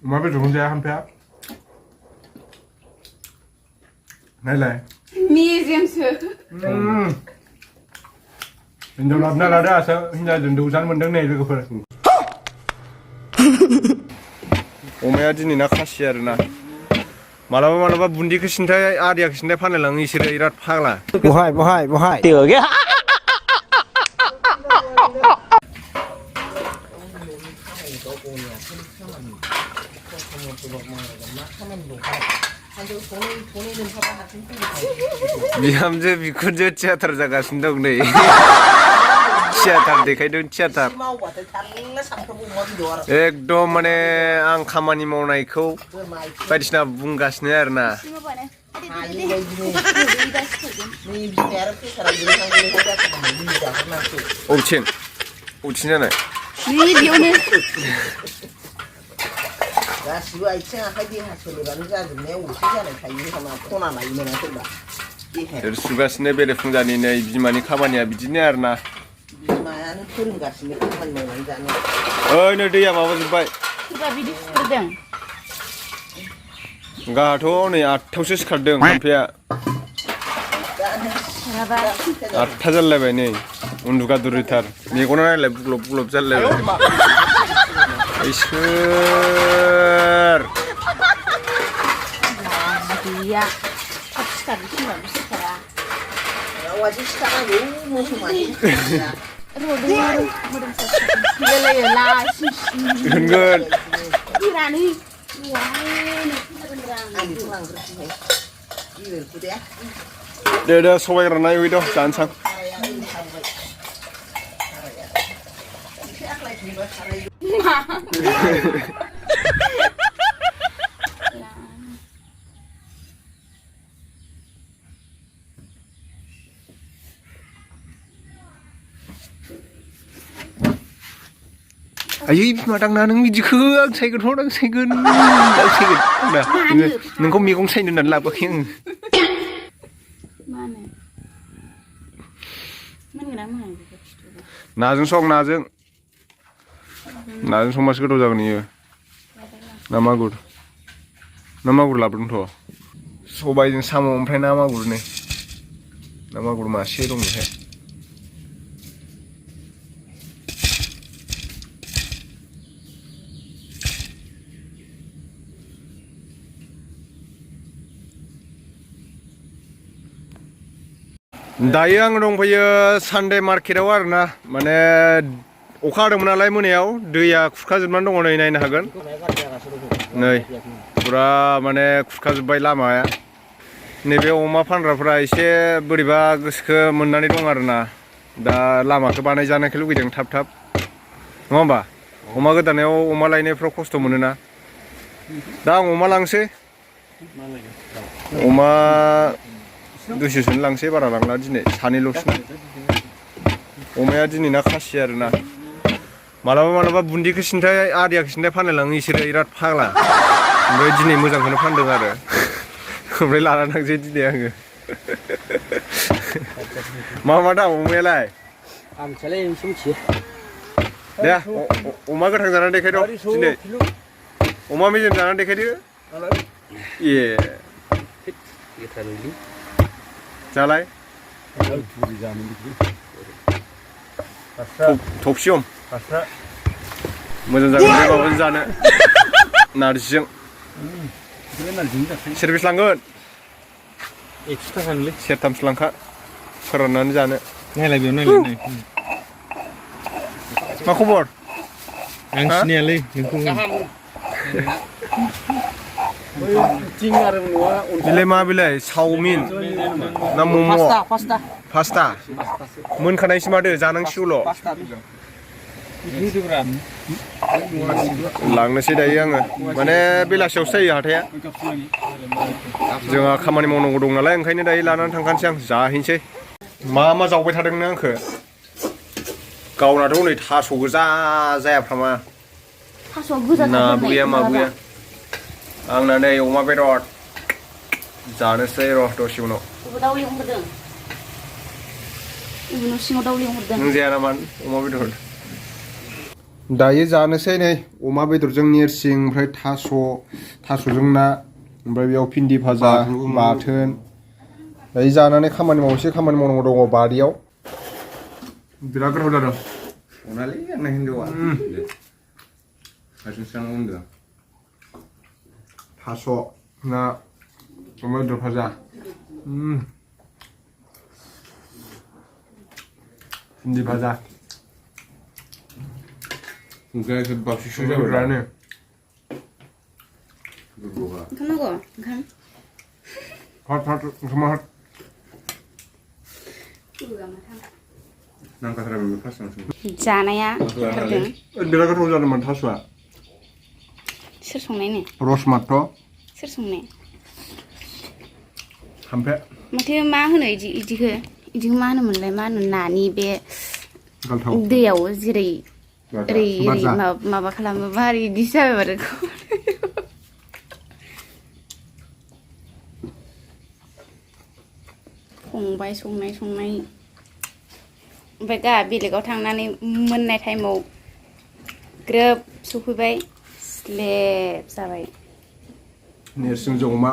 अमा बेदरखौनो जाया हामफाया नायलाय मेजेमसो हिनजाव लाबोना लादो आसो हिनजावजों दौजानो मोनदों नै लोगोफोर अमाया दिनै ना खासि आरोना मालाबा मालाबा बुन्दिखौ सिन्थाय आदियाखौ सिन्थाय फानलायलाङो इसोरो बिराद फाग्ला बहाय बिहामजो बिखुनजो थियाटार जागासिनो दं नै थियाटार देखायदों थियाटार एकदम माने आं खामानि मावनायखौ बायदिसिना बुंगासिनो आरोना अबेथिं जानाय गासिबो आथिं आखाइ देहा सोलेरानो जाजोबनायाव असे जानाय थायो खोमा खना लायो मोनाखैबा सुगासिनो बेरे फुंजानि नै बिमानि खामानिया बिदिनो आरोना बिमायानो फोरोंगासिनो खामानि मावनानै जानो ओइ नै दैया माबाजोब्बाय सोरबा बिदि फुदों गाहाथ' नै 8थायावसो सिखारदों खामफ्लाया 8था जालायबाय नै उन्दुगादुरिथार मेगना नायलाय बुग्लब जालायबाय इसोर गैया थाब सिखारनो थिनबाबो सिखारा रावासो सिखारनांगौ मोसौ मासे मोदोम सालायो होनगोन बिरानै दे सबायग्रा नायहै दं जानसां आयै बिमा दांना नों बिदिखौ आं सायगोन नोंखौ मैगं सायनो होननानै लाबोआखै आङो नाजों सं नाजों संबासो गोथाव जागोन इयो ना मागुर लाबोदोंथ' सबायजों साम' ओमफ्राय ना मागुर मासे दं बेहाय दायो आं दंफैयो सानडे मार्केटाव आरोना माने अखा हादोंमोन नालाय मोनायाव दैया खुरखाजोबनानै दङ नै नायनो हागोन नै फुरा माने खुरखाजोब्बाय लामाया नैबे अमा फानग्राफोरा एसे बोरैबा गोसोखौ मोननानै दं आरोना दा लामाखौ बानायजानायखौ लुगैदों थाब नङा होमबा अमा गोदानायाव अमा लायनायफ्राव खस्थ' मोनोना दा आं अमा लांसै अमा दुइस'सोनो लांसै बारा लांला दिनै सानैल'सो अमाया दिनै ना खासि आरोना मालाबा बुन्दिखौ सिन्थाय आदियाखौ सिन्थाय फानलायलाङो इसोरो बिराद फाग्ला ओमफ्राय दिनै मोजांखौनो फानदों आरो ओमफ्राय लाना थांसै दिनै आङो मा दाम अमायालाय दे अमा गोथां जानानै देखायदो दिनै अमा मेजेम जानानै देखायदो ए जालाय थबसियम मोजां जागोन बे माबाजों जानो नारजिजों सेरबेसे लांगोन 100 थाखानिलै सेरथामसो लांखा फोराननानै जानो नायलाय बेयाव नायलाय मा खबर आं सिनायालै नोंखौ बिलाय मा बिलाय चावमिन ना मम' पास्ता मोनखानायसो माथो जानांसिगौल' लांनोसै दायो आङो माने बेलासियावसो जायो हाथाया जोंहा खामानि मावनांगौ दं नालाय ओंखायनो दायो लानानै थांखानोसै आं जाहैनोसै मा जावबाय थादों नों आंखो गावनाथ' नै थास' गोजा जायाफ्रामा नाबो गैया माबो गैया आंना नै अमा बेदर जानोसै र' दसे उनाव नों जाया नामा अमा बेदर दायो जानोसै नै अमा बेदरजों नेरसिं ओमफ्राय थास'जों ना ओमफ्राय बेयाव भिन्दि भाजा बाथोन दायो जानानै खामानि मावनांगौ दङ बारियाव बिराद गोथाव जादों अनालै आंना हिनजावा हारसिं स्रां उन्दुदों थास' ना अमा बेदर भाजा भिन्दि भाजा ओंखायनो एसे बाबसिसो जाबाय जाबाय गोबावहा ओंखाम नांगौ ओंखाम हट ओंखामा हट नांखाथारा बेबो फार्स्टआवसो जानाया ओंखारदों बिराद गोथाव जादोंमोन थास'आ सोर संनायनो रस मात्र सोर संनाय हामफे माथो मा होनो इदिखौ मा होनोमोनलाय मा होनो नानि बे गालथाव दैयाव जेरै ओरै बाजा। माबा खालामो मारै इदि जाबाय आरो संबाय संनाय ओमफ्राय गा बेलेगाव थांनानै मोननाय टाइमाव ग्रोब सफैबाय स्लेब जाबाय नेरसिंजों अमा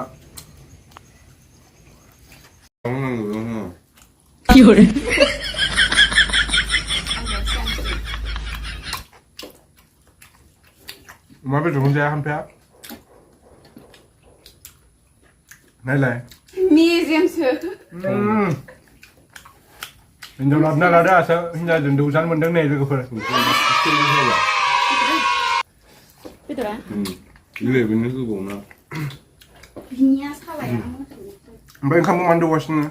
अमा बेदरखौनो जाया हामफेया नायलाय मेजेमसो हिनजाव लाबोना लादो आसो हिनजावजों दौजानो मोनदों नै लोगोफोर बेदरा बेनो गोबावना बिनिया सालाया ओमफ्राय ओंखामखौ मानो दौगासिनो